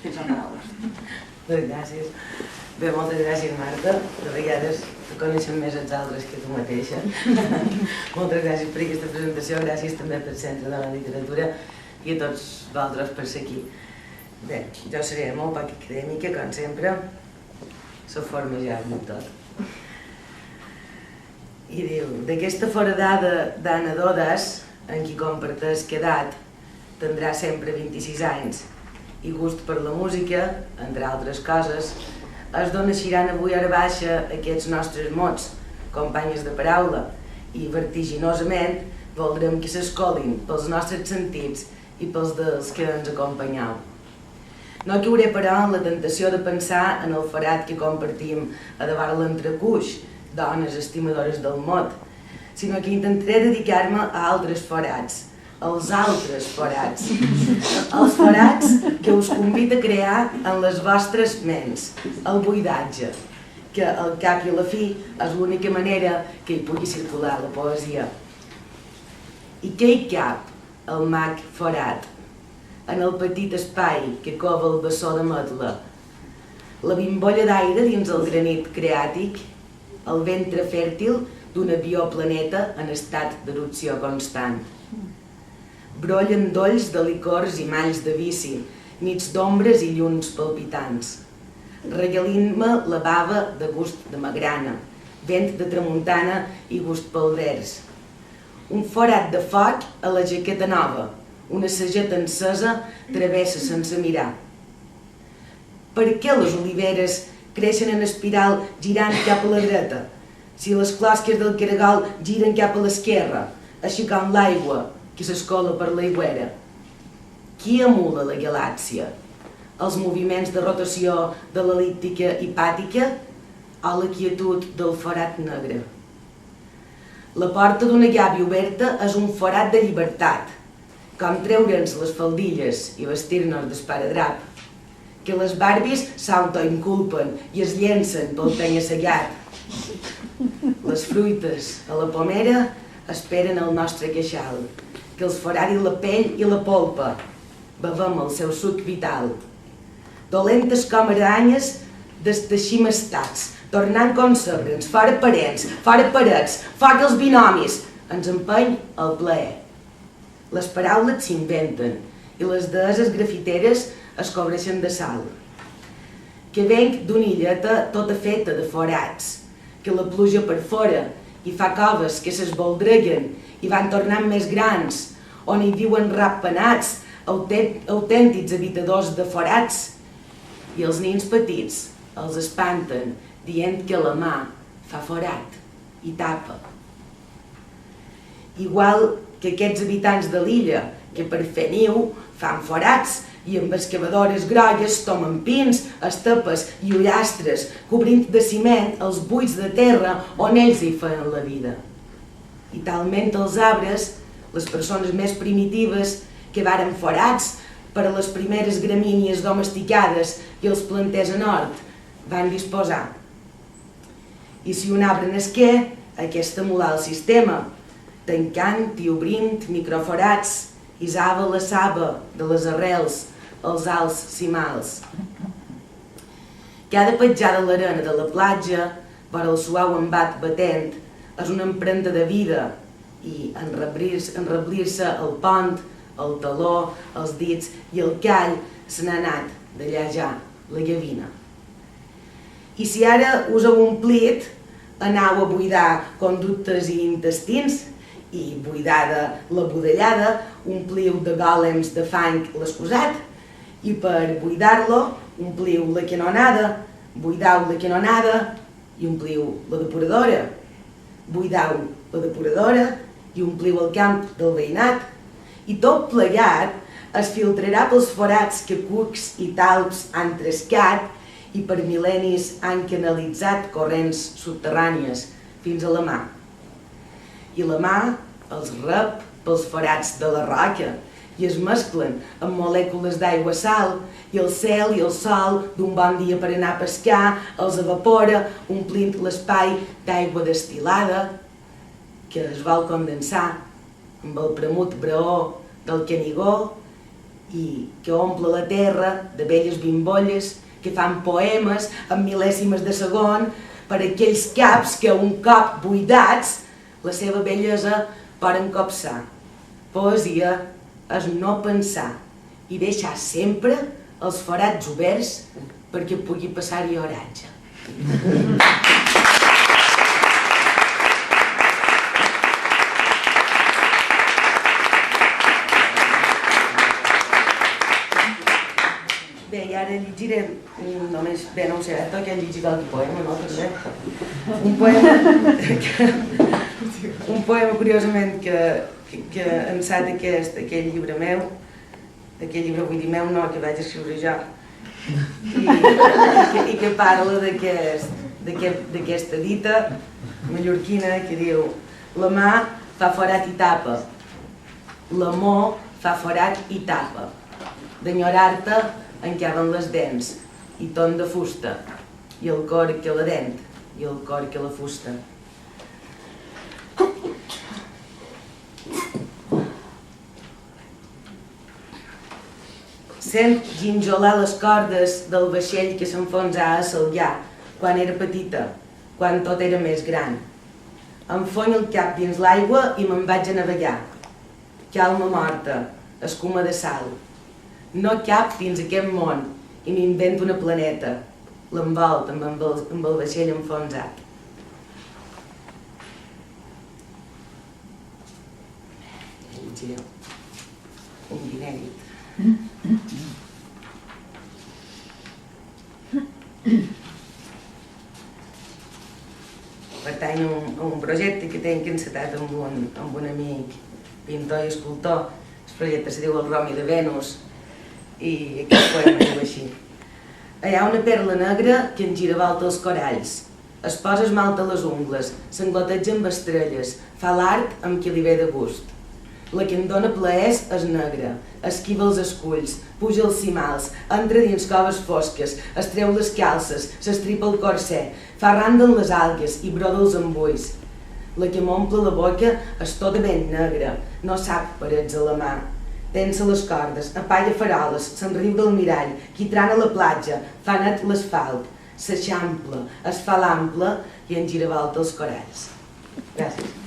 Tens la paraula. Gràcies. Bé, moltes gràcies, Marta. De vegades te coneixen més els altres que tu mateixa. Moltes gràcies per aquesta presentació, gràcies també pel Centre de la Literatura i a tots vosaltres per ser aquí. Bé, jo seré molt poc acadèmica, com sempre. La forma ja és tot. I diu, d'aquesta foradada d'Anna Dodes, en qui comparteix que edat, tindrà sempre 26 anys i gust per la música, entre altres coses, és d'on eixiran avui a baixa aquests nostres mots, companyes de paraula, i vertiginosament voldrem que s'escolin pels nostres sentits i pels dels que ens acompanyeu. No cauré, però, en la tentació de pensar en el forat que compartim a davant l'entrecuix, dones estimadores del mot, sinó que intentaré dedicar-me a altres forats, als altres forats, els forats que us convido a crear en les vostres ments, el buidatge, que al cap i a la fi és l'única manera que hi pugui circular la poesia. I què hi cap, el mag forat, en el petit espai que cova el bessó de metla, la bimbolla d'aire dins el granit creàtic, el ventre fèrtil d'un avió planeta en estat d'erupció constant. Brollen dolls de licors i malls de vici, nits d'ombres i lluns palpitants. Regalint-me la bava de gust de magrana, vent de tramuntana i gust pel vers. Un forat de foc a la jaqueta nova, una sageta encesa travessa sense mirar. Per què les oliveres creixen en espiral girant cap a la dreta, si les closques del caragol giren cap a l'esquerra, aixecant l'aigua que s'escola per l'aigüera? Qui emula la galàxia? Els moviments de rotació de l'el·líptica hipàtica o la quietud del forat negre? La porta d'una gàbia oberta és un forat de llibertat, com treure'ns les faldilles i vestir-nos d'esparadrap, que les Barbies s'autoinculpen i es llencen pel penya-segat. Les fruites a la pomera esperen el nostre queixal, que els forari la pell i la polpa, bevem el seu suc vital. Dolentes com aranyes desteixim estats, tornant consegres, fora parents, fora parets, fora els binomis, ens empeny el plaer. Les paraules s'inventen i les deeses grafiteres es cobreixen de sal. Que venc d'una illeta tota feta de forats, que la pluja per fora i fa coves que s'esvoldreguen i van tornant més grans, on hi viuen ratpenats, autèntics habitadors de forats, i els nins petits els espanten dient que la mà fa forat i tapa. Igual que aquests habitants de l'illa que per fer niu fan forats i amb excavadores grogues tomen pins, estepes i ullastres, cobrint de ciment els buits de terra on ells hi feien la vida. I talment els arbres, les persones més primitives que varen forats per a les primeres gramínies domesticades i els planters en hort, van disposar. I si un arbre nasqué, aquest emular el sistema, tancant i obrint microforats, isava la saba de les arrels, els alts cimals. Cada petjada de l'arena de la platja, vora el suau embat batent, és una empremta de vida i enreblir-se el pont, el taló, els dits i el call se n'ha anat d'allà ja, la gavina. I si ara us heu omplit, anau a buidar conductes i intestins, i buidada la budellada, ompliu de gòlems de fang l'excusat, i per buidar-lo ompliu la canonada, buidau la canonada i ompliu la depuradora, buidau la depuradora i ompliu el camp del veïnat, i tot plegat es filtrarà pels forats que cucs i talps han trescat i per mil·lennis han canalitzat corrents subterrànies fins a la mà. I la mà els rep pels forats de la roca i es mesclen amb molècules d'aigua sal i el cel i el sol d'un bon dia per anar a pescar els evapora omplint l'espai d'aigua destil·lada que es vol condensar amb el premut braó del Canigó i que omple la terra de belles bimbolles que fan poemes en mil·lèsimes de segon per a aquells caps que un cop buidats la seva bellesa poden copsar. Poesia és no pensar i deixar sempre els forats oberts perquè pugui passar-hi oratge. Bé, i ara llegiré només, bé, no ho sé, toca llegir algun poema, no? Un poema curiosament que ensat aquest llibre meu, aquest llibre vull dir meu no, que vaig escriure jo, i que parla d'aquesta dita mallorquina que diu: la mà fa forat i tapa, l'amor fa forat i tapa, d'enyorar-te en caben les dents i ton de fusta, i el cor que la dent i el cor que la fusta. Sent ginjolar les cordes del vaixell que s'enfonsava a Salgà quan era petita, quan tot era més gran. Enfony el cap dins l'aigua i me'n vaig a navegar. Calma morta, escuma de sal. No cap dins aquest món i m'invento una planeta. L'envolta amb el vaixell enfonsat. Un inèdit. Pertany a un projecte que tenc encetat amb un amic pintor i escultor. El projecte se diu El Romi de Venus i aquest poema diu així: hi ha una perla negra que en giravolta els coralls, es posa esmalt a les ungles, s'engloteja amb estrelles, fa l'art amb qui li ve de gust. La que em dóna plaers és negra, esquiva els esculls, puja els cimals, entra dins coves fosques, es treu les calces, s'estripa el corser, fa randen les algues i broda els embulls. La que m'omple la boca és tota ben negra, no sap parets a la mà. Tensa les cordes, apalla faroles, se'n riu del mirall, quitrana la platja, fa net l'asfalt, s'eixampla, es fa l'ample i en giravolta els coralls. Gràcies.